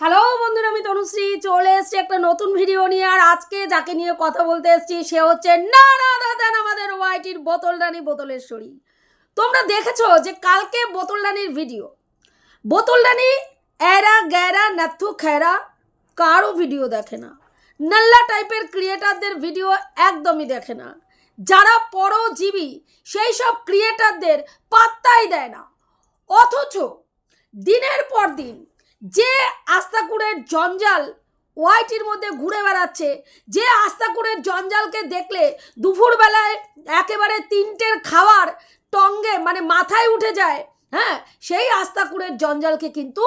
Hello বন্ধুরা, আমি তনুশ্রী চলে এসেছি একটা নতুন ভিডিও নিয়ে। আর আজকে যাকে নিয়ে কথা বলতে এসেছি সে হচ্ছে না আমাদের ওয়াইটির বোতল রানী বোতলেশ্বরী। তোমরা দেখেছো যে কালকে বোতল রানীর ভিডিও, বোতল রানী এরা গ্যারা নাথু খেরা কারো ভিডিও দেখে না, নাল্লা টাইপের ক্রিয়েটারদের ভিডিও একদমই দেখে না, যারা পরজীবী সেই সব ক্রিয়েটারদের পাত্তাই দেয় না। অথচ দিনের পর দিন যে আস্তাকুড়ের জঞ্জাল ওয়াইটির মধ্যে ঘুরে বেড়াচ্ছে, যে আস্তাকুড়ের জঞ্জালকে দেখলে দুপুরবেলায় একেবারে তিনটের খাওয়ার টঙ্গে মানে মাথায় উঠে যায়, হ্যাঁ, সেই আস্তাকুড়ের জঞ্জালকে কিন্তু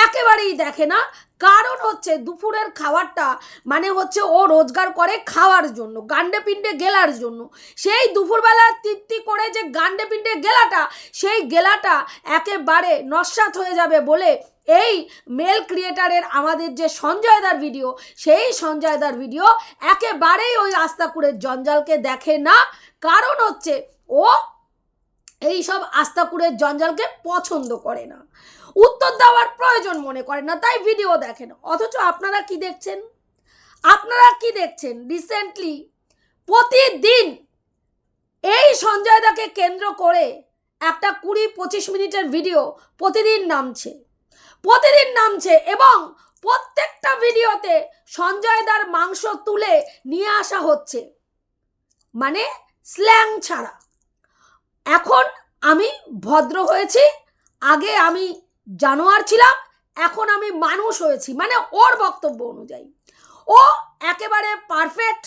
একেবারেই দেখে না। কারণ হচ্ছে দুপুরের খাবারটা মানে হচ্ছে ও রোজগার করে খাওয়ার জন্য, গান্ডে পিণ্ডে গেলার জন্য। সেই দুপুরবেলা তৃপ্তি করে যে গান্ডে পিণ্ডে গেলাটা, সেই গেলাটা একেবারে নস্যাৎ হয়ে যাবে বলে এই মেল ক্রিয়েটারের আমাদের যে সঞ্জয়দার ভিডিও, সেই সঞ্জয়দার ভিডিও একেবারেই ওই আস্তাকুড়ের জঞ্জালকে দেখে না। কারণ হচ্ছে ও এই সব আস্তাকুড়ের জঞ্জালকে পছন্দ করে না, উত্তর দেওয়ার প্রয়োজন মনে করে না, তাই ভিডিও দেখে না। অথচ আপনারা কি দেখছেন? রিসেন্টলি প্রতিদিন এই সঞ্জয়দাকে কেন্দ্র করে একটা 20-25 মিনিটের ভিডিও প্রতিদিন নামছে এবং প্রত্যেকটা ভিডিওতে সঞ্জয়দার মাংস তুলে নিয়ে আসা হচ্ছে, মানে স্ল্যাং ছাড়া। এখন আমি ভদ্র হয়েছি, আগে আমি জানোয়ার ছিলাম, এখন আমি মানুষ হয়েছি, মানে ওর বক্তব্য অনুযায়ী ও একেবারে পারফেক্ট,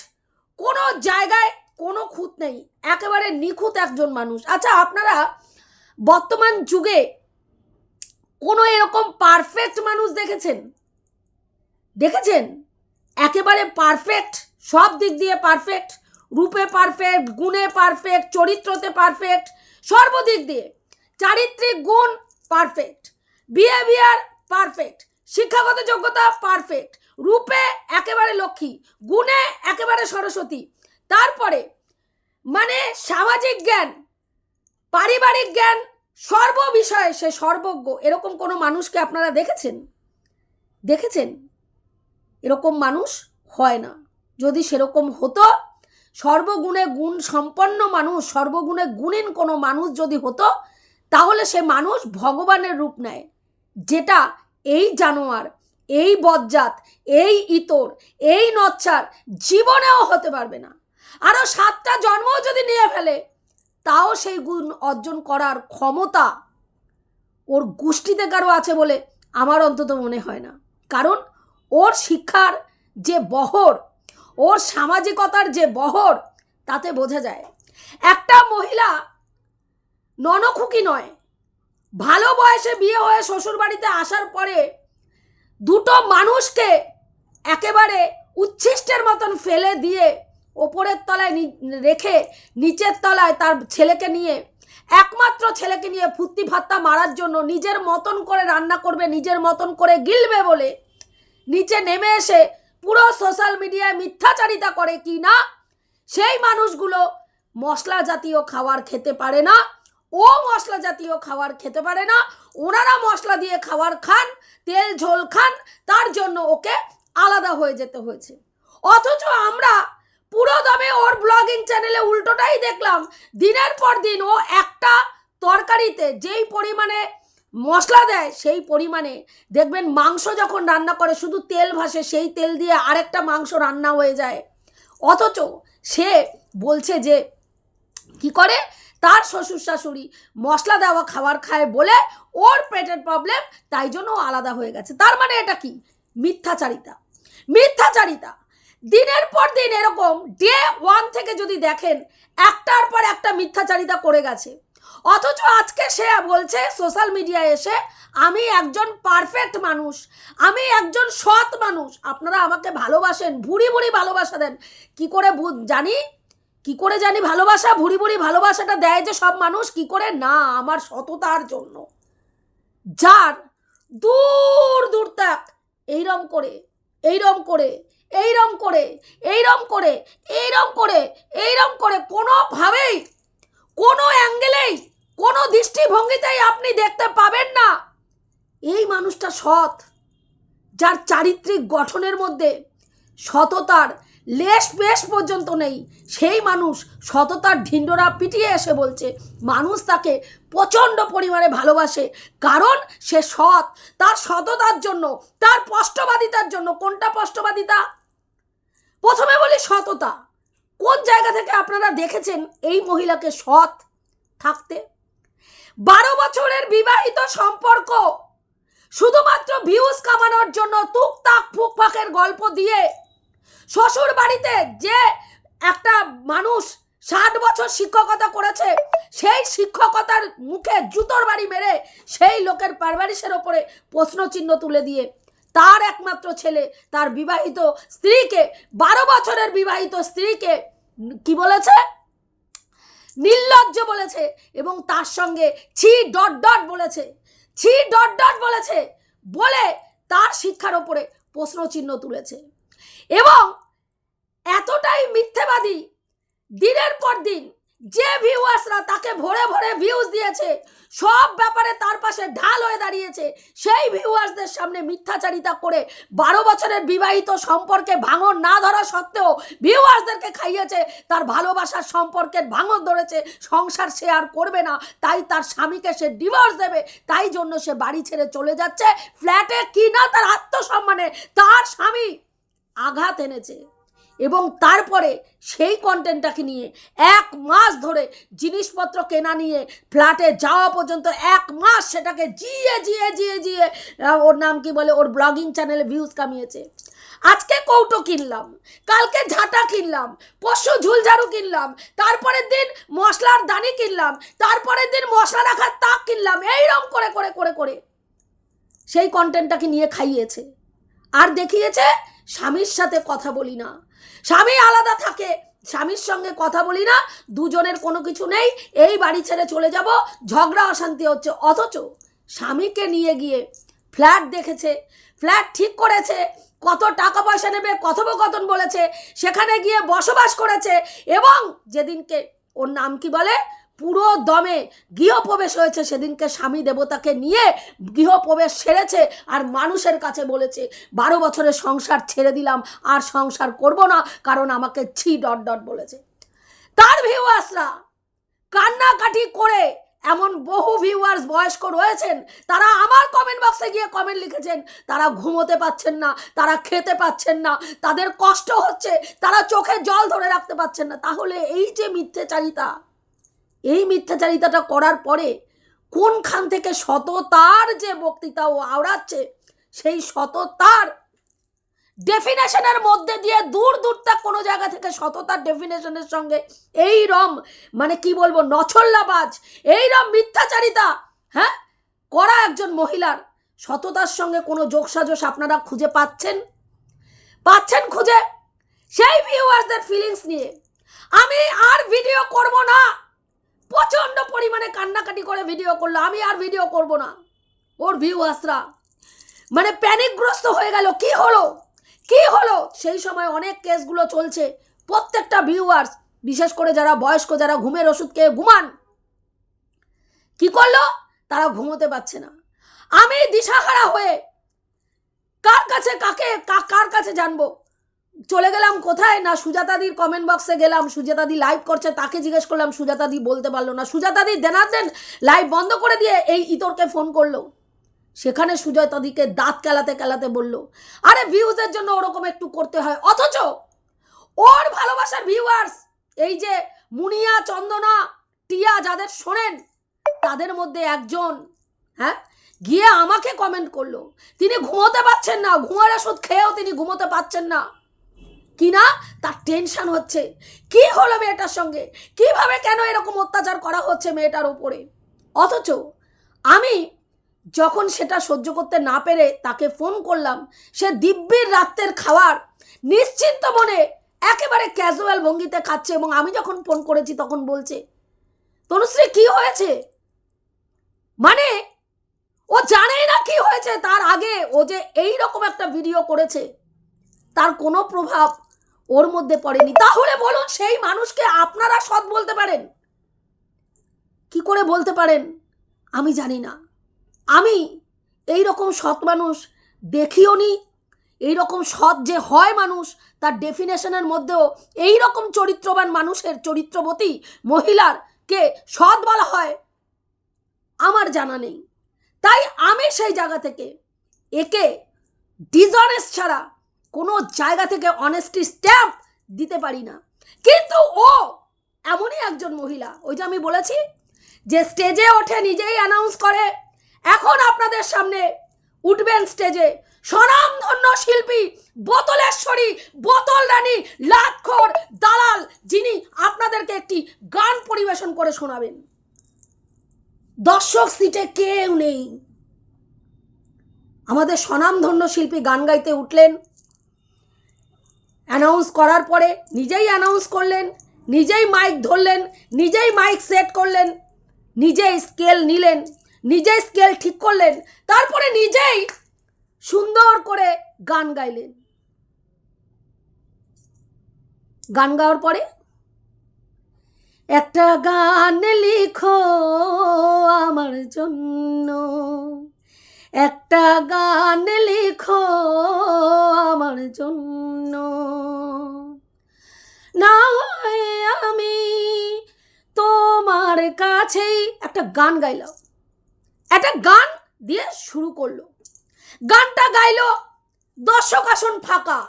কোনো জায়গায় কোনো খুঁত নেই, একেবারে নিখুঁত একজন মানুষ। আচ্ছা, আপনারা বর্তমান যুগে কোনো এরকম পারফেক্ট মানুষ দেখেছেন? একেবারে পারফেক্ট, সব দিক দিয়ে পারফেক্ট, রূপে পারফেক্ট, গুণে পারফেক্ট, চরিত্রতে পারফেক্ট, সর্বদিক দিয়ে চারিত্রিক গুণ পারফেক্ট, বিহেভিয়ার পারফেক্ট, শিক্ষাগত যোগ্যতা পারফেক্ট, রূপে একেবারে লক্ষ্মী, গুণে একেবারে সরস্বতী, তারপরে মানে সামাজিক জ্ঞান, পারিবারিক জ্ঞান, সর্ববিষয়ে সে সর্বজ্ঞ। এরকম কোনো মানুষকে আপনারা দেখেছেন? এরকম মানুষ হয় না। যদি সেরকম হতো, সর্বগুণে গুণ সম্পন্ন মানুষ, সর্বগুণে গুণীন কোনো মানুষ যদি হতো, তাহলে সে মানুষ ভগবানের রূপ নেয়, যেটা এই জানোয়ার, এই বজ্জাত, এই ইতর, এই নচ্ছার জীবনেও হতে পারবে না। আরও 7টা জন্মও যদি নিয়ে ফেলে, তাও সেই গুণ অর্জন করার ক্ষমতা ওর গোষ্ঠীতে কারো আছে বলে আমার অন্তত মনে হয় না। কারণ ওর শিক্ষার যে বহর, ওর সামাজিকতার যে বহর, তাতে বোঝা যায় একটা মহিলা ননখুকি নয়, ভালো বয়সে বিয়ে হয়ে শ্বশুরবাড়িতে আসার পরে দুটো মানুষকে একেবারে উচ্ছিষ্টের মতন ফেলে দিয়ে ওপরের তলায় রেখে নিচের তলায় তার ছেলেকে নিয়ে, একমাত্র ছেলেকে নিয়ে ফুর্তি ফাত্তা মারার জন্য নিজের মতন করে রান্না করবে, নিজের মতন করে গিলবে বলে নিচে নেমে এসে পুরো সোশ্যাল মিডিয়ায় মিথ্যাচারিতা করে কি না, সেই মানুষগুলো মশলা জাতীয় খাবার খেতে পারে না, ও মশলা জাতীয় খাবার খেতে পারে না, ওনারা মশলা দিয়ে খাবার খান, তেল ঝোল খান, তার জন্য ওকে আলাদা হয়ে যেতে হয়েছে। অথচ আমরা পুরো দমে ওর ব্লগিং চ্যানেলে উল্টোটাই দেখলাম। দিনের পর দিন ও একটা তরকারিতে যেই পরিমাণে মশলা দেয়, সেই পরিমাণে দেখবেন মাংস যখন রান্না করে শুধু তেল ভাসে, সেই তেল দিয়ে আরেকটা মাংস রান্না হয়ে যায়। অথচ সে বলছে যে কি করে তার শ্বশুর শাশুড়ি মশলা দেওয়া খাবার খায় বলে ওর পেটের প্রবলেম, তাই জন্য ও আলাদা হয়ে গেছে। তার মানে এটা কি? মিথ্যাচারিতা। দিনের পর দিন এরকম ডে 1 থেকে যদি দেখেন, একটার পর একটা মিথ্যাচারিতা করে গেছে। অথচ আজকে সে বলছে সোশ্যাল মিডিয়ায় এসে, আমি একজন পারফেক্ট মানুষ, আমি একজন সৎ মানুষ, আপনারা আমাকে ভালোবাসেন, ভুরি ভুরি ভালোবাসা দেন। কি করে জানি ভালোবাসা, ভুরি ভুরি ভালোবাসাটা দেয় যে সব মানুষ, কি করে না, আমার সততার জন্য। যার দূর দূর তাক এইরম করে কোনোভাবেই, কোনো অ্যাঙ্গেলেই, কোনো দৃষ্টিভঙ্গিতেই আপনি দেখতে পাবেন না এই মানুষটা সৎ, যার চারিত্রিক গঠনের মধ্যে সততার লেশ পেশ পর্যন্ত নেই, সেই মানুষ সততার ঢিন্ডোরা পিটিয়ে এসে বলছে মানুষ তাকে প্রচণ্ড পরিমাণে ভালোবাসে, কারণ সে সৎ। তার সততার জন্য, তার স্পষ্টবাদিতার জন্য। কোনটা স্পষ্টবাদিতা? প্রথমে বলি সততা। কোন জায়গা থেকে আপনারা দেখেছেন এই মহিলাকে সৎ থাকতে? 12 বছরের বিবাহিত সম্পর্ক শুধুমাত্র ভিউজ কামানোর জন্য টুকটাক ফুকফাকের গল্প দিয়ে শ্বশুর বাড়িতে যে একটা মানুষ 60 বছর শিক্ষকতা করেছে, সেই শিক্ষকতার মুখে জুতোর বাড়ি মেরে সেই লোকের পারভারিশের ওপরে প্রশ্নচিহ্ন তুলে দিয়ে তার একমাত্র ছেলে, তার বিবাহিত স্ত্রীকে, 12 বছরের বিবাহিত স্ত্রীকে কি বলেছে? নির্লজ্জ বলেছে, এবং তার সঙ্গে ছি ডট ডট বলেছে, ছি ডট ডট বলেছে বলে তার শিক্ষার ওপরে প্রশ্নচিহ্ন তুলেছে। এবং এতটাই মিথ্যেবাদী, দিনের পর দিন যে ভিউয়ার্সরা তাকে ভরে ভরে ভিউজ দিয়েছে, সব ব্যাপারে তার পাশে ঢাল হয়ে দাঁড়িয়েছে, সেই ভিউয়ার্সদের সামনে মিথ্যাচারিতা করে 12 বছরের বিবাহিত সম্পর্কে ভাঙন না ধরা সত্ত্বেও ভিউয়ার্সদেরকে খাইয়েছে। তার ভালোবাসার সম্পর্কের ভাঙন ধরেছে, সংসার সে আর করবে না, তাই তার স্বামীকে সে ডিভোর্স দেবে, তাই জন্য সে বাড়ি ছেড়ে চলে যাচ্ছে। ফ্ল্যাটে কিনা তার আত্মসম্মানে তার স্বামী আঘাত এনেছে, এবং তারপরে সেই কন্টেন্টটাকে নিয়ে 1 মাস ধরে জিনিসপত্র কেনা নিয়ে ফ্ল্যাটে যাওয়া পর্যন্ত 1 মাস সেটাকে জিয়ে জিয়ে জিয়ে জিয়ে ওর নাম কি বলে, ওর ব্লগিং চ্যানেলে ভিউজ কামিয়েছে। আজকে কৌটো কিনলাম, কালকে ঝাঁটা কিনলাম, পরশু ঝুলঝাড়ু কিনলাম, তারপরের দিন মশলার দানি কিনলাম, তারপরের দিন মশলা রাখার তাক কিনলাম, এইরকম করে করে করে করে সেই কন্টেন্টটাকে নিয়ে খাইয়েছে। আর দেখিয়েছে স্বামীর সাথে কথা বলি না, স্বামী আলাদা থাকে, স্বামীর সঙ্গে কথা বলি না, দুজনের কোনো কিছু নেই, এই বাড়ি ছেড়ে চলে যাব, ঝগড়া অশান্তি হচ্ছে। অথচ স্বামীকে নিয়ে গিয়ে ফ্ল্যাট দেখেছে, ফ্ল্যাট ঠিক করেছে, কত টাকা পয়সা নেবে কথোপকথন বলেছে, সেখানে গিয়ে বসবাস করেছে, এবং যেদিনকে ওর নাম কি বলে পুরো দমে গৃহপ্রবেশ হয়েছে, সেদিনকে স্বামী দেবতাকে নিয়ে গৃহপ্রবেশ সেরেছে, আর মানুষের কাছে বলেছে 12 বছরের সংসার ছেড়ে দিলাম, আর সংসার করব না, কারণ আমাকে ছি ডট ডট বলেছে। তার ভিউয়ার্সরা কান্নাকাটি করে, এমন বহু ভিউয়ার্স বয়স্ক রয়েছেন, তারা আমার কমেন্ট বক্সে গিয়ে কমেন্ট লিখেছেন, তারা ঘুমোতে পাচ্ছেন না, তারা খেতে পাচ্ছেন না, তাদের কষ্ট হচ্ছে, তারা চোখে জল ধরে রাখতে পাচ্ছেন না। তাহলে এই যে মিথ্যাচারিতা, এই মিথ্যাচারিতাটা করার পরে কোনখান থেকে সততার যে বক্তৃতা ও আওড়াচ্ছে, সেই সততার ডেফিনেশনের মধ্যে দিয়ে দূর দূরটা কোনো জায়গা থেকে সততার ডেফিনেশনের সঙ্গে এইরম মানে কি বলবো নছল্লাবাজ, এইরম মিথ্যাচারিতা করা একজন মহিলার সততার সঙ্গে কোনো যোগসাজশ আপনারা খুঁজে পাচ্ছেন খুঁজে? সেই ভিউয়ার্সদের ফিলিংস নিয়ে আমি আর ভিডিও করব না, প্রচণ্ড পরিমাণে কান্নাকাটি করে ভিডিও করলো, আমি আর ভিডিও করব না। ওর ভিউয়ার্সরা মানে প্যানিকগ্রস্ত হয়ে গেল, কি হলো কি হলো। সেই সময় অনেক কেসগুলো চলছে, প্রত্যেকটা ভিউয়ার্স, বিশেষ করে যারা বয়স্ক, যারা ঘুমের ওষুধ খেয়ে ঘুমান, কি করলো, তারা ঘুমোতে পারছে না। আমি দিশাহারা হয়ে কার কাছে জানবো, চলে গেলাম কোথায় না, সুজাতাদির কমেন্ট বক্সে গেলাম, সুজাতাদি লাইভ করছে, তাকে জিজ্ঞেস করলাম, সুজাতাদি বলতে পারলো না। সুজাতাদি দেন লাইভ বন্ধ করে দিয়ে এই ইতরকে ফোন করলো, সেখানে সুজাতাদিকে দাঁত কেলাতে কেলাতে বলল, আরে ভিউজের জন্য ওরকম একটু করতে হয়। অথচ ওর ভালোবাসার ভিউয়ার্স, এই যে মুনিয়া, চন্দনা, টিয়া যাদের শোনেন, তাদের মধ্যে একজন গিয়ে আমাকে কমেন্ট করলো, তিনি ঘুমোতে পাচ্ছেন না, ঘুমের ওষুধ খেয়েও তিনি ঘুমোতে পাচ্ছেন না, কিনা তার টেনশন হচ্ছে, কি হলো মেয়েটার সঙ্গে, কিভাবে কেন এরকম অত্যাচার করা হচ্ছে মেয়েটার উপরে। অথচ আমি যখন সেটা সহ্য করতে না পেরে তাকে ফোন করলাম, সে দিব্যির রাত্রের খাবার নিশ্চিন্ত মনে একেবারে ক্যাজুয়াল ভঙ্গিতে খাচ্ছে, এবং আমি যখন ফোন করেছি তখন বলছে, তনুশ্রী কি হয়েছে, মানে ও জানেই না কি হয়েছে। তার আগে ও যে এই রকম একটা ভিডিও করেছে, তার কোনো প্রভাব ওর মধ্যে পড়েনি। তাহলে বলুন, সেই মানুষকে আপনারা সৎ বলতে পারেন? কি করে বলতে পারেন আমি জানি না। আমি এই রকম সৎ মানুষ দেখিও নি। এইরকম সৎ যে হয় মানুষ, তার ডেফিনেশনের মধ্যেও এই রকম চরিত্রবান মানুষের, চরিত্রবতী মহিলার কে সৎ বলা হয় আমার জানা নেই। তাই আমি সেই জায়গা থেকে একে ডিসঅনেস্ট ছাড়া কোনো জায়গা থেকে অনেস্টি স্ট্যাম্প দিতে পারি না। কিন্তু ও এমনই একজন মহিলা, ওই যে আমি বলেছি যে স্টেজে ওঠে নিজেই অ্যানাউন্স করে, এখন আপনাদের সামনে উঠবেন স্টেজে স্বনামধন্য শিল্পী বোতলেশ্বরী, বোতল রানী, লাটখোর দালাল, যিনি আপনাদেরকে একটি গান পরিবেশন করে শোনাবেন। দর্শক সিটে কেউ নেই। আমাদের স্বনামধন্য শিল্পী গান গাইতে উঠলেন, অ্যানাউন্স করার পরে নিজেই অ্যানাউন্স করলেন, নিজেই মাইক ধরলেন, নিজেই মাইক সেট করলেন, নিজেই স্কেল নিলেন, নিজেই স্কেল ঠিক করলেন, তারপরে নিজেই সুন্দর করে গান গাইলেন। গান গাওয়ার পরে একটা গান লিখো আমার জন্য, একটা গান লিখো আমার জন্য, না হয় আমি তোমার কাছেই। একটা গান গাইল, একটা গান দিয়ে শুরু করলো। গানটা গাইলো, দর্শক আসন ফাঁকা,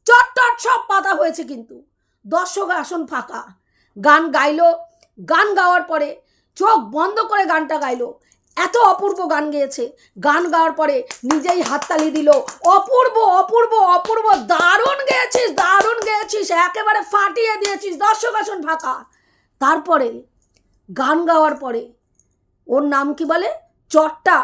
চটটট সব পাতা হয়েছে, কিন্তু দর্শক আসন ফাঁকা। গান গাইলো, গান গাওয়ার পরে চোখ বন্ধ করে গানটা গাইলো। এত অপূর্ব গান গেয়েছে। গান গাওয়ার পরে নিজেই হাততালি দিল, অপূর্ব অপূর্ব অপূর্ব, দারুণ গেয়েছিস, দারুণ গেয়েছিস, একেবারে ফাটিয়ে দিয়েছিস। দর্শক আসন ফাঁকা। তারপরে গান গাওয়ার পরে ওর নাম কি বলে, চটটা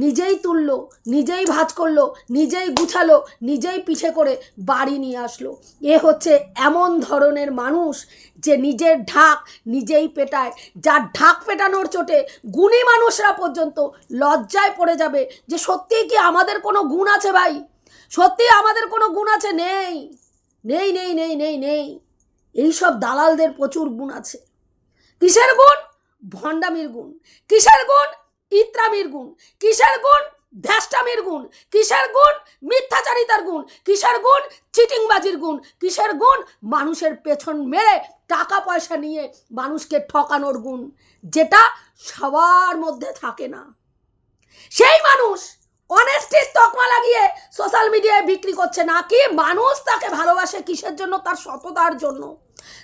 নিজেই তুললো, নিজেই ভাঁজ করলো, নিজেই গুছালো, নিজেই পিঠে করে বাড়ি নিয়ে আসলো। এ হচ্ছে এমন ধরনের মানুষ যে নিজের ঢাক নিজেই পেটায়, যার ঢাক পেটানোর চোটে গুণী মানুষরা পর্যন্ত লজ্জায় পড়ে যাবে যে সত্যিই কি আমাদের কোনো গুণ আছে ভাই, সত্যি আমাদের কোনো গুণ আছে? নেই নেই নেই নেই নেই নেই। এইসব দালালদের প্রচুর গুণ আছে। কিসের গুণ? ভণ্ডামির গুণ। কিসের গুণ? ইত্রামির গুণ। কিসের গুণ? ধ্যাষ্টামির গুণ। কিসের গুণ? মিথ্যাচারিতার গুণ। কিসের গুণ? চিটিংবাজির গুণ। কিসের গুণ? মানুষের পেছন মেরে টাকা পয়সা নিয়ে মানুষকে ঠকানোর গুণ, যেটা সবার মধ্যে থাকে না। সেই মানুষ অনেস্টির তকমা লাগিয়ে সোশ্যাল মিডিয়ায় বিক্রি করছে, না কি মানুষ তাকে ভালোবাসে কিসের জন্য? তার সততার জন্য,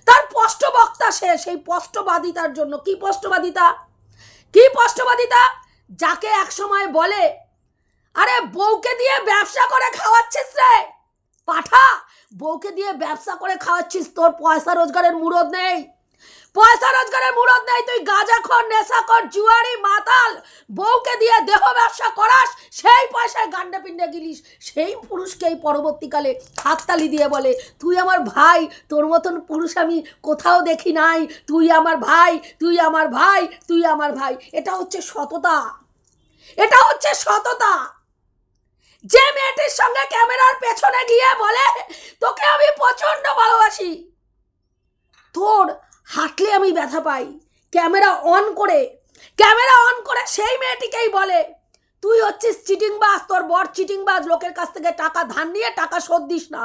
তার স্পষ্টবক্তা সে, সেই স্পষ্টবাদিতার জন্য। কি স্পষ্টবাদিতা? কি স্পষ্টবাদিতা? যাকে একসময় বলে, আরে বউকে দিয়ে ব্যবসা করে খাওয়াচ্ছিস রে পাঠা, বউকে দিয়ে ব্যবসা করে খাওয়াচ্ছিস, তোর পয়সা রোজগারের মুরদ নেই, পয়সা রোজগারের মুরদ নেই, তুই গাঁজাখোর, নেশাখোর, জুয়ারি, মাতাল, বউকে দিয়ে দেহ ব্যবসা করাস, সেই পয়সায় গান্ডে পিন্ডে গিলিস। সেই পুরুষকেই পরবর্তীকালে হাততালি দিয়ে বলে, তুই আমার ভাই, তোর মতন পুরুষ আমি কোথাও দেখি নাই, তুই আমার ভাই, তুই আমার ভাই, তুই আমার ভাই। এটা হচ্ছে সততা, এটা হচ্ছে সততা। যে মেয়েটির সঙ্গে ক্যামেরার পেছনে গিয়ে বলে, তোকে আমি প্রচন্ড ভালোবাসি, তোর হাঁটলে আমি ব্যথা পাই, ক্যামেরা অন করে সেই মেয়েটিকেই বলে, তুই হচ্ছিস চিটিংবাজ, তোর বর চিটিংবাজ, লোকের কাছ থেকে টাকা ধার নিয়ে টাকা শোধ দিস না,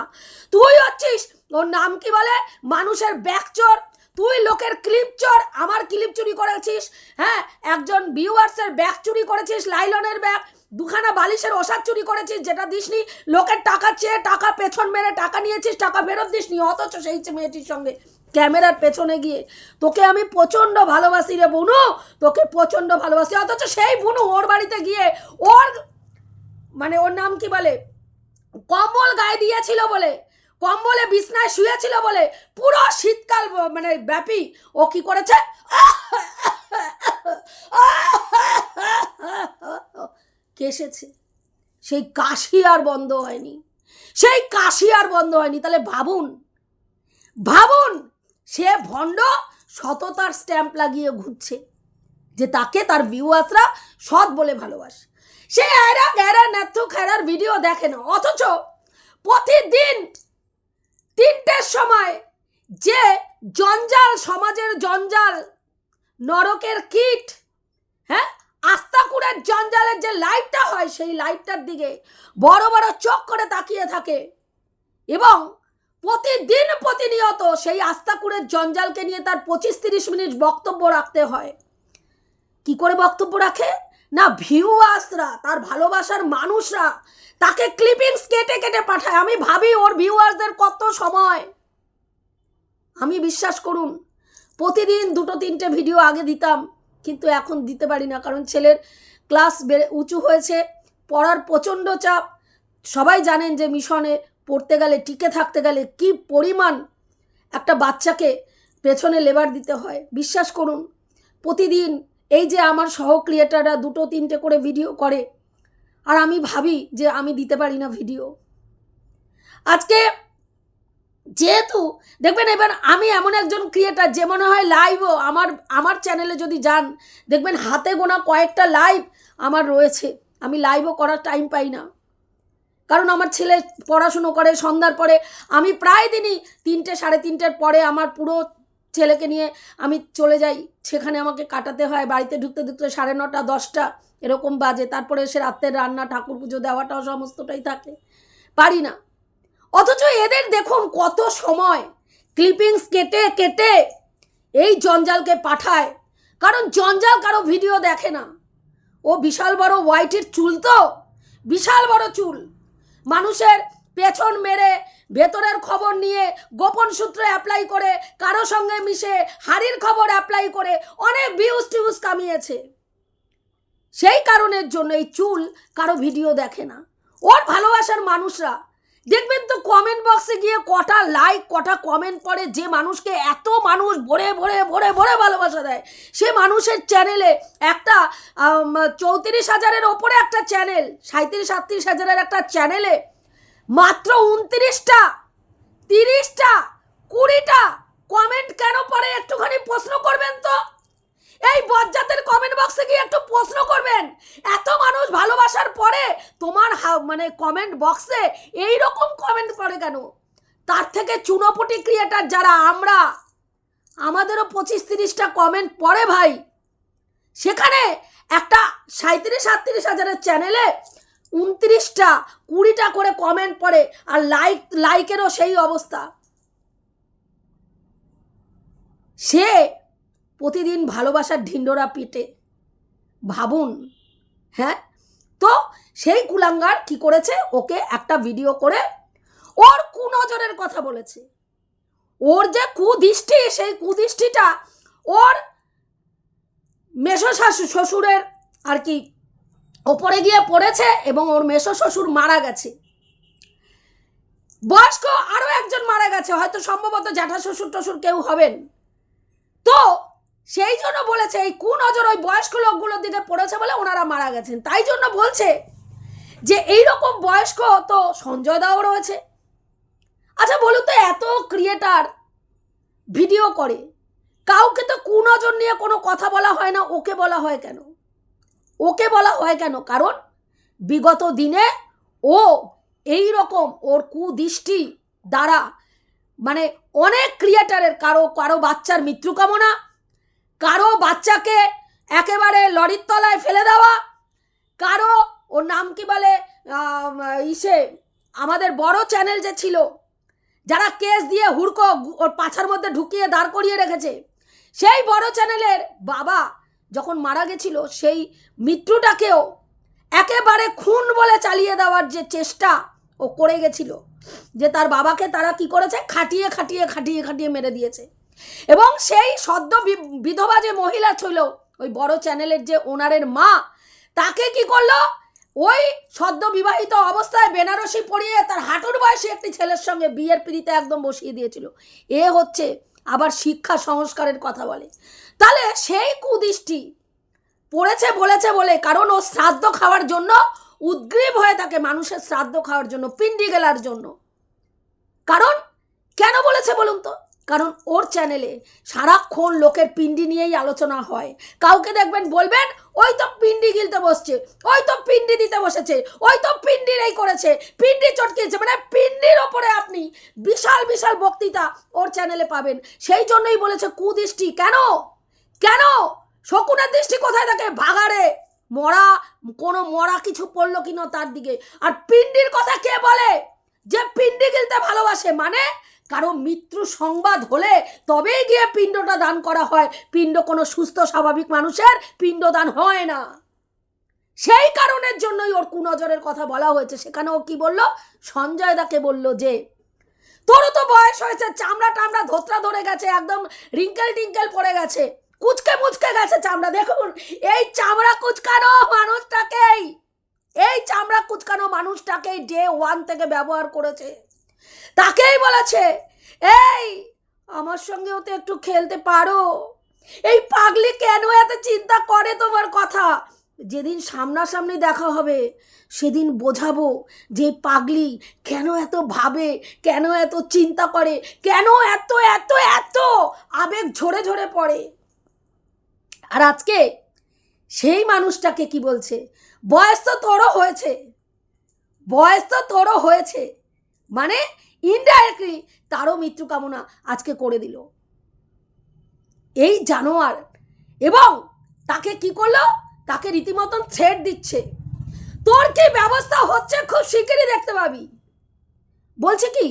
তুই হচ্ছিস, ওর নাম কি বলে, মানুষের ব্যাগ চোর, তুই লোকের ক্লিপ চোর, আমার ক্লিপ চুরি করেছিস, হ্যাঁ একজন ভিউয়ার্সের ব্যাগ চুরি করেছিস, লাইলনের ব্যাগ, দুখানা বালিশের ওষাদ চুরি করেছিস যেটা দিসনি, লোকের টাকা চেয়ে টাকা পেছন মেরে টাকা নিয়েছিস, টাকা ফেরত দিসনি, অথচ সেই মেয়েটির সঙ্গে ক্যামেরার পেছনে গিয়ে, তোকে আমি প্রচণ্ড ভালোবাসি রে বুনু, তোকে প্রচণ্ড ভালোবাসি, অথচ সেই বুনু ওর বাড়িতে গিয়ে ওর মানে ওর নাম কি বলে, কম্বল গায়ে দিয়েছিল বলে, কম্বলে বিছনায় শুয়েছিল বলে পুরো শীতকাল মানে ব্যাপী ও কি করেছে, কেশেছে। সেই কাশি আর বন্ধ হয়নি, সেই কাশি আর বন্ধ হয়নি। তাহলে ভাবুন, ভাবুন, সে ভণ্ড সততার স্ট্যাম্প লাগিয়ে ঘুরছে যে তাকে তার ভিউয়ার্সরা সৎ বলে ভালোবাসে। সে এরা গ্যারা নাথু খেরার ভিডিও দেখে না, অথচ প্রতিদিন 3টের সময় যে জঞ্জাল, সমাজের জঞ্জাল, নরকের কীট, হ্যাঁ আস্তাকুড়ের জঞ্জালের যে লাইভটা হয় সেই লাইভটার দিকে বড় বড় চোখ করে তাকিয়ে থাকে এবং প্রতিদিন প্রতিনিয়ত সেই আস্তাকুড়ের জঞ্জালকে নিয়ে তার 25-30 মিনিট বক্তব্য রাখতে হয়। কি করে বক্তব্য রাখে না, ভিউয়ার্সরা, তার ভালোবাসার মানুষরা তাকে ক্লিপিংস কেটে কেটে পাঠায়। আমি ভাবি ওর ভিউয়ার্সদের কত সময়। আমি বিশ্বাস করুন প্রতিদিন 2-3টে ভিডিও আগে দিতাম, কিন্তু এখন দিতে পারি না, কারণ ছেলের ক্লাস উঁচু হয়েছে, পড়ার প্রচণ্ড চাপ। সবাই জানেন যে মিশনে পড়তে গেলে, টিকে থাকতে গেলে কি পরিমাণ একটা বাচ্চাকে পেছনে লেবার দিতে হয়। বিশ্বাস করুন প্রতিদিন এই যে আমার সহ ক্রিয়েটাররা 2-3টে করে ভিডিও করে, আর আমি ভাবি যে আমি দিতে পারি না ভিডিও। আজকে যেহেতু দেখবেন এবার আমি এমন একজন ক্রিয়েটার যে মনে হয় লাইভও আমার চ্যানেলে যদি যান দেখবেন হাতে গোনা কয়েকটা লাইভ আমার রয়েছে। আমি লাইভও করার টাইম পাই না, কারণ আমার ছেলে পড়াশুনো করে সন্ধ্যার পরে। আমি প্রায় দিনই 3টে-3:30টার পরে আমার পুরো ছেলেকে নিয়ে আমি চলে যাই, সেখানে আমাকে কাটাতে হয়। বাড়িতে ঢুকতে ঢুকতে 9:30, 10টা এরকম বাজে। তারপরে এসে রাতের রান্না, ঠাকুর পুজো দেওয়াটাও সমস্তটাই থাকে, পারি না। অথচ এদের দেখুন কত সময় ক্লিপিংস কেটে কেটে এই জঞ্জালকে পাঠায়, কারণ জঞ্জাল কারো ভিডিও দেখে না। ও বিশাল বড় হোয়াইটের চুল, তো বিশাল বড় চুল, মানুষের পেছন মেরে ভেতরের খবর নিয়ে গোপন সূত্রে অ্যাপ্লাই করে, কারো সঙ্গে মিশে হাড়ির খবর অ্যাপ্লাই করে অনেক ভিউজ কামিয়েছে। সেই কারণের জন্য এই চুল কারো ভিডিও দেখে না। ওর ভালোবাসার মানুষরা দেখবেন তো কমেন্ট বক্সে গিয়ে কটা লাইক, কটা কমেন্ট পড়ে। যে মানুষকে এত মানুষ ভরে ভরে ভরে ভরে ভালোবাসা দেয়, সে মানুষের চ্যানেলে একটা 34,000-এর ওপরে একটা চ্যানেল, 37-38,000-এর একটা চ্যানেলে মাত্র 29টা, 30টা, 20টা কমেন্ট কেন পড়ে? একটুখানি প্রশ্ন করবেন তো। এই বজ্জাতের কমেন্ট বক্সে গিয়ে একটু প্রশ্ন করবেন, এত মানুষ ভালোবাসার পরে তোমার মানে কমেন্ট বক্সে এই রকম কমেন্ট পড়ে কেন? তার থেকে চুনোপুটি ক্রিয়েটার যারা আমরা, আমাদেরও 25-30টা কমেন্ট পড়ে ভাই। সেখানে একটা 37-38,000-এর চ্যানেলে 29টা, 20টা করে কমেন্ট পড়ে, আর লাইকেরও সেই অবস্থা। সে প্রতিদিন ভালোবাসার ঢিন্ডোরা পিটে, ভাবুন। হ্যাঁ, তো সেই কুলাঙ্গার কি করেছে, ওকে একটা ভিডিও করে ওর কুনজরের কথা বলেছে। ওর যে কুদৃষ্টি, সেই কুদৃষ্টিটা ওর মেশো শ্বশুরের আর কি ওপরে গিয়ে পড়েছে, এবং ওর মেশো শ্বশুর মারা গেছে। বয়স্ক আরো একজন মারা গেছে, হয়তো সম্ভবত জ্যাঠা শ্বশুর কেউ হবেন। তো সেই জন্য বলেছে এই কুনজর ওই বয়স্ক লোকগুলোর দিকে পড়েছে বলে ওনারা মারা গেছেন। তাই জন্য বলছে যে এইরকম বয়স্ক তো সঞ্জয় দাও রয়েছে। আচ্ছা বলুন তো, এত ক্রিয়েটার ভিডিও করে, কাউকে তো কুনজর নিয়ে কোনো কথা বলা হয় না, ওকে বলা হয় কেন? ওকে বলা হয় কেন? কারণ বিগত দিনে ও এই রকম ওর কুদৃষ্টি দ্বারা মানে অনেক ক্রিয়েটারের কারো বাচ্চার মৃত্যু কামনা, কারো বাচ্চাকে একেবারে লরির তলায় ফেলে দেওয়া, কারো ওর নাম কি বলে আমাদের বড় চ্যানেল যে ছিল, যারা কেস দিয়ে হুড়কো ওর পাছার মধ্যে ঢুকিয়ে দাঁড় করিয়ে রেখেছে, সেই বড় চ্যানেলের বাবা যখন মারা গেছিল, সেই মৃত্যুটাকেও একেবারে খুন বলে চালিয়ে দেওয়ার যে চেষ্টা ও করে গেছিল, যে তার বাবাকে তারা কি করেছে, খাটিয়ে খাটিয়ে খাটিয়ে খাটিয়ে মেরে দিয়েছে। এবং সেই সদ্য বিধবা যে মহিলা ছিল, ওই বড় চ্যানেলের যে ওনারের মা, তাকে কি করলো, ওই সদ্য বিবাহিত অবস্থায় বেনারসি পরিয়ে তার হাঁটুর বয়সী একটি ছেলের সঙ্গে বিয়ের পিড়িতে একদম বসিয়ে দিয়েছিল। এ হচ্ছে আবার শিক্ষা সংস্কারের কথা বলে। তাহলে সেই কুদৃষ্টি পড়েছে বলেছে বলে, কারণ ও শ্রাদ্ধ খাওয়ার জন্য উদ্গ্রীব হয়ে থাকে, মানুষের শ্রাদ্ধ খাওয়ার জন্য, পিণ্ডি গেলার জন্য। কারণ কেন বলেছে বলুন তো? কারণ ওর চ্যানেলে সারাক্ষণ লোকের পিণ্ডি নিয়েই আলোচনা হয়। কাউকে দেখবেন বলবেন ওই তো পিণ্ডি গিলতে বসছে, ওই তো পিণ্ডি দিতে বসেছে, ওই তো পিণ্ডির এই করেছে, পিণ্ডি চটকিয়েছে, মানে পিণ্ডির ওপরে আপনি বিশাল বিশাল বক্তৃতা ওর চ্যানেলে পাবেন। সেই জন্যই বলেছে কুদৃষ্টি। কেন কেন? শকুনের দৃষ্টি কোথায় থাকে? ভাগাড়ে মরা কোনো মরা কিছু পড়লো কিনা তার দিকে। আর পিন্ডির কথা কে বলে যে পিন্ডি গিলতে ভালোবাসে? মানে কারো মৃত্যু সংবাদ হলে তবেই গিয়ে পিণ্ডটা দান করা হয়। পিণ্ড কোনো সুস্থ স্বাভাবিক মানুষের পিণ্ডদান হয় না। সেই কারণের জন্যই ওর কুনজরের কথা বলা হয়েছে। সেখানে ও কি বলল? সঞ্জয় দাকে বলল যে তোরও তো বয়স হয়েছে, চামড়া টামড়া ধোত্রা ধরে গেছে, একদম রিঙ্কেল টিঙ্কেল পড়ে গেছে, কুচকে মুচকে গেছে চামড়া। দেখুন এই চামড়া কুচকানো মানুষটাকেই, এই চামড়া কুচকানো মানুষটাকেই ডে 1 থেকে ব্যবহার করেছে। তাকেই বলেছে এই আমার সঙ্গেও তো একটু খেলতে পারো। এই পাগলি কেন এত চিন্তা করে তোমার কথা? যেদিন সামনাসামনি দেখা হবে সেদিন বোঝাবো যে পাগলি কেন এত ভাবে, কেন এত চিন্তা করে, কেন এত এত এত আবেগ ঝরে ঝরে পড়ে। আর আজকে সেই মানুষটাকে কি বলছে? বয়স তো তোরও হয়েছে, বয়স তো তোরও হয়েছে, মানে ইনডাইরেক্টলি তারও মৃত্যু কামনা আজকে করে দিল এই জানোয়ার। এবং তাকে কি করলো? তাকে রীতিমতন থ্রেট দিচ্ছে। তোর কি ব্যবস্থা হচ্ছে খুব শিগগিরই দেখতে পাবি। বলছে কি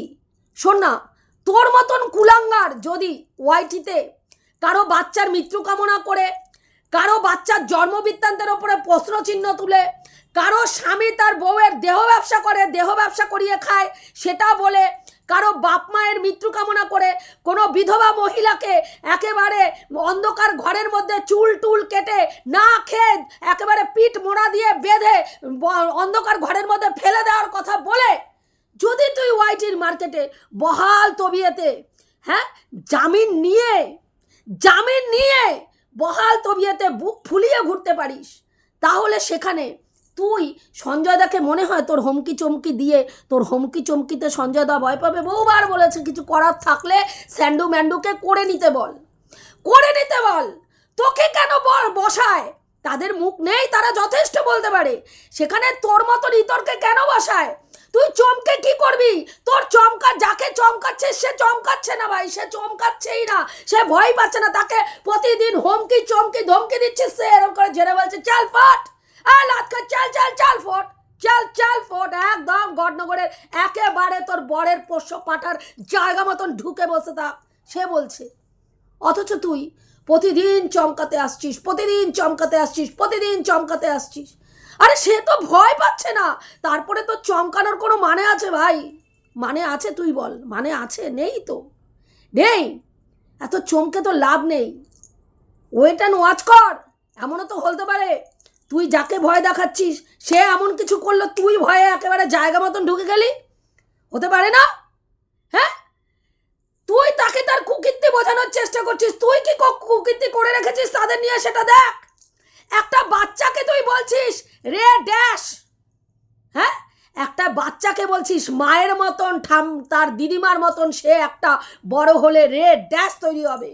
শোন না, তোর মতন কুলাঙ্গার যদি ওয়াইটিতে কারো বাচ্চার মৃত্যু কামনা করে, কারো বাচ্চার জন্মবৃত্তান্তের ওপরে প্রশ্নচিহ্ন তুলে, কারো স্বামী তার বউয়ের দেহ ব্যবসা করে, দেহ ব্যবসা করিয়ে খায় সেটা বলে, কারো বাপ মায়ের মৃত্যু কামনা করে, কোনো বিধবা মহিলাকে একেবারে অন্ধকার ঘরের মধ্যে চুল টুল কেটে না খেয়ে একেবারে পিঠ মোড়া দিয়ে বেঁধে অন্ধকার ঘরের মধ্যে ফেলে দেওয়ার কথা বলে যদি তুই ওয়াইটির মার্কেটে বহাল তবিয়েতে জামিন নিয়ে বহাল তবিয়েতে বুক ফুলিয়ে ঘুরতে পারিস, তাহলে সেখানে তুই সঞ্জয় দাকে মনে হয় তোর হুমকি চমকি দিয়ে, তোর হুমকি চমকিতে সঞ্জয় দা ভয় পাবে। বহুবার বলেছে কিছু করার থাকলে স্যান্ডু ম্যান্ডুকে করে নিতে বল। তোকে কেন বল বসায়? তাদের মুখ নেই, তারা যথেষ্ট বলতে পারে। সেখানে তোর মতন ইতরকে কেন বসায়? তুই চমকে কি করবি? তোর যাকে চমকাচ্ছে সে চমকাচ্ছে না ভাই, সে চমকাচ্ছেই না, সে ভয় পাচ্ছে না। তাকে প্রতিদিন হুমকি চমকি ধমকি দিচ্ছে, সে এরকম করে জেনে বলছে চাল ফট, চাল ফোট। একদম গডনগরের একেবারে তোর বরের পোষ্য পাঠার জায়গা মতন ঢুকে বসে থাক, সে বলছে। অথচ তুই প্রতিদিন চমকাতে আসছিস। আরে সে তো ভয় পাচ্ছে না, তারপরে তো চমকানোর কোনো মানে আছে ভাই? মানে আছে? তুই বল, মানে আছে? নেই তো, নেই। এত চমকে তো লাভ নেই। ওয়েট অ্যান্ড ওয়াচ কর। এমনও তো হতে পারে তুই যাকে ভয় দেখাচ্ছিস সে এমন কিছু করলো, তুই ভয়ে একেবারে জায়গা মতন ঢুকে গেলি। হতে পারে না? তুই তাকে তার কুকীর্তি বোঝানোর চেষ্টা করছিস। তুই কি কুকীর্তি করে রেখেছিস তাদের নিয়ে সেটা দেখ। একটা বাচ্চাকে তুই বলছিস রে ড্যাশ, একটা বাচ্চাকে বলছিস মায়ের মতন তার দিদিমার মতন সে একটা বড় হলে রে ড্যাশ তৈরি হবে।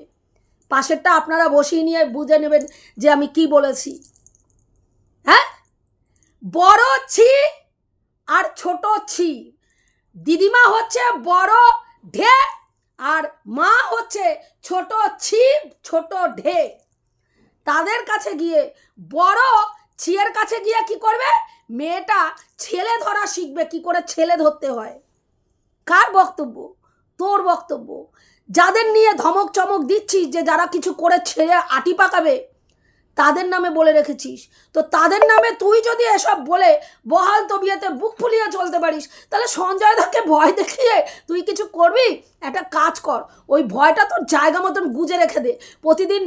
পাশেরটা আপনারা বসিয়ে নিয়ে বুঝে নেবেন যে আমি কি বলেছি। বড় ছি আর ছোট ছি। দিদিমা হচ্ছে বড় ঢে আর মা হচ্ছে ছোট ছি ছোট ঢে। তাদের কাছে গিয়ে বড় ছিয়ের কাছে গিয়ে কি করবে? মেয়েটা ছেলে ধরা শিখবে, কি করে ছেলে ধরতে হয়। কার বক্তব্য? তোর বক্তব্য। যাদের নিয়ে ধমক চমক দিচ্ছিস যে যারা কিছু করে ছেড়ে আটি পাকাবে, তাদের নামে বলে রেখেছিস। তো তাদের নামে তুই যদি এসব বলে বহাল তবিয়াতে বুক ফুলিয়ে চলতে পারিস, তাহলে সঞ্জয় দাকে ভয় দেখিয়ে তুই কিছু করবি? একটা কাজ কর, ওই ভয়টা তোর জায়গা মতন গুজে রেখে দে। প্রতিদিন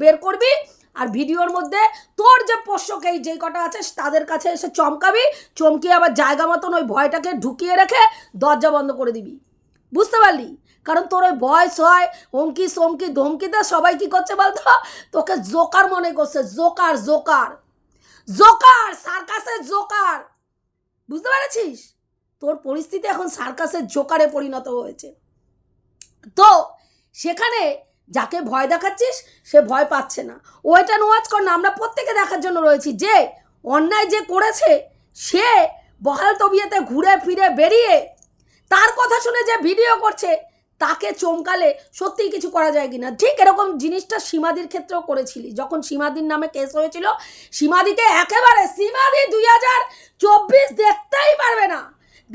বের করবি আর ভিডিওর মধ্যে তোর যে পোষ্যকেই যেই কটা আছে তাদের কাছে এসে চমকাবি, চমকিয়ে আবার জায়গা মতন ওই ভয়টাকে ঢুকিয়ে রেখে দরজা বন্ধ করে দিবি। বুঝতে পারলি? কারণ তোর ওই বয়স হয় হুমকি সমকি ধমকিতে সবাই কি করছে বলতো? তোকে জোকার মনে করছে। জোকার সার্কাসের জোকার। বুঝতে পেরেছিস? তোর পরিস্থিতি এখন সার্কাসের জোকারে পরিণত হয়েছে। তো সেখানে যাকে ভয় দেখাচ্ছিস সে ভয় পাচ্ছে না। ওইটা নোয়াজ কর না, আমরা প্রত্যেকে দেখার জন্য রয়েছি যে অন্যায় যে করেছে সে বহাল তবিয়াতে ঘুরে ফিরে বেরিয়ে তার কথা শুনে যে ভিডিও করছে তাকে চমকালে সত্যিই কিছু করা যায় কিনা। ঠিক এরকম জিনিসটা সীমাদির ক্ষেত্রেও করেছিলি। যখন সীমাদির নামে কেস হয়েছিল, সীমাদিকে একেবারে সীমাদি 2024 দেখতেই পারবে না,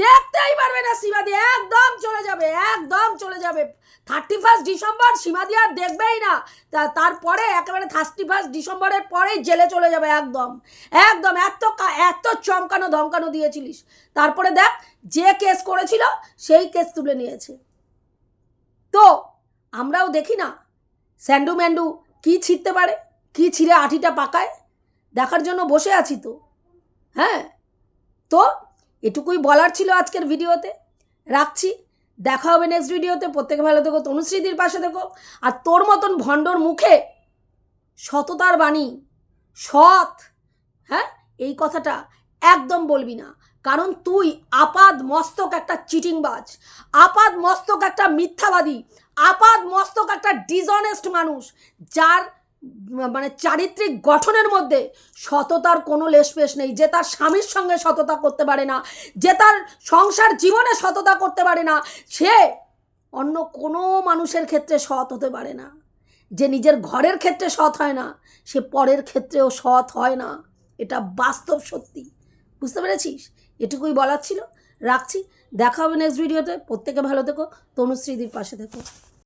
দেখতেই পারবে না। সীমাদি একদম চলে যাবে, একদম চলে যাবে। 31 ডিসেম্বর সীমাদি আর দেখবেই না। তারপরে একেবারে 31 ডিসেম্বরের পরেই জেলে চলে যাবে। একদম একদম এত চমকানো ধমকানো দিয়েছিলিস, তারপরে দেখ যে কেস করেছিল সেই কেস তুলে নিয়েছে। তো আমরাও দেখি না স্যান্ডু ম্যান্ডু কি ছিঁড়তে পারে, কি ছিঁড়ে আঠিটা পাকায়, দেখার জন্য বসে আছি তো। হ্যাঁ, তো এটুকুই বলার ছিল আজকের ভিডিওতে। রাখছি, দেখা হবে নেক্সট ভিডিওতে। প্রত্যেকে ভালো থেকো, তনুশ্রীদির পাশে থেকো। আর তোর মতন ভণ্ডর মুখে সততার বাণী, সৎ, হ্যাঁ, এই কথাটা একদম বলবি না। কারণ তুই আপাদ মস্তক একটা চিটিংবাজ, আপাদ মস্তক একটা মিথ্যাবাদী, আপাদ মস্তক একটা ডিসঅনেস্ট মানুষ, যার মানে চারিত্রিক গঠনের মধ্যে সততার কোনো লেশপেশ নেই। যে তার স্বামীর সঙ্গে সততা করতে পারে না, যে তার সংসার জীবনে সততা করতে পারে না, সে অন্য কোনো মানুষের ক্ষেত্রে সৎ হতে পারে না। যে নিজের ঘরের ক্ষেত্রে সৎ হয় না, সে পরের ক্ষেত্রেও সৎ হয় না। এটা বাস্তব সত্যি। বুঝতে পেরেছিস? এটুকুই বলার ছিল। রাখছি, দেখা হবে নেক্সট ভিডিওতে। প্রত্যেকে ভালো থেকো, তনুশ্রীদির পাশে থেকো।